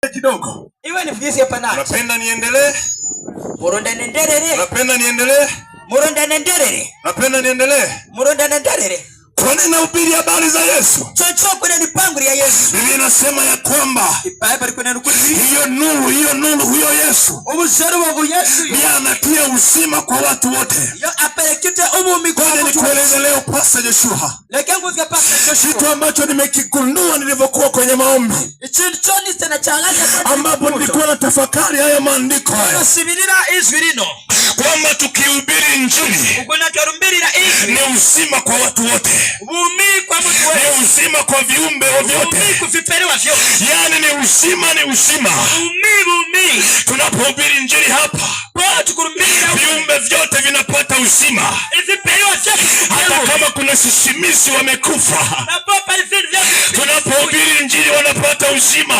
kidogo. Iwe nivugize pana. Unapenda niendelee? Muronda nenderere. Unapenda niendelee? Muronda nenderere. Unapenda niendelee? Muronda nenderere. Kwa nini nahubiri habari za Yesu? Chocho kuna nipango ya Yesu. Biblia inasema ya kwamba Biblia kuna nukuli. Hiyo nuru huyo Yesu. Umusharu wa Yesu. Ndiye anatia uzima kwa watu wote. Yo apelekite umumi kwa watu. Nikueleze leo Pastor Joshua. Lekengu zika Pastor Joshua. Kitu ambacho nimekigundua nilivyokuwa kwenye maombi. Ichini tena changanya ambapo nilikuwa na tafakari haya maandiko haya. Nasibirira izwirino. Kwamba tukihubiri injili. Ukuna turumbirira injili. Ni uzima kwa watu wote. Umi kwa mtu wote. Ni uzima kwa viumbe vyote. Umi kuvipelewa vyote. Yani ni uzima. Umi. Tunapohubiri injili hapa. Viumbe vyote vinapata uzima. Hata kama kuna sisimizi wamekufa. Tunapohubiri injili wanapata uzima.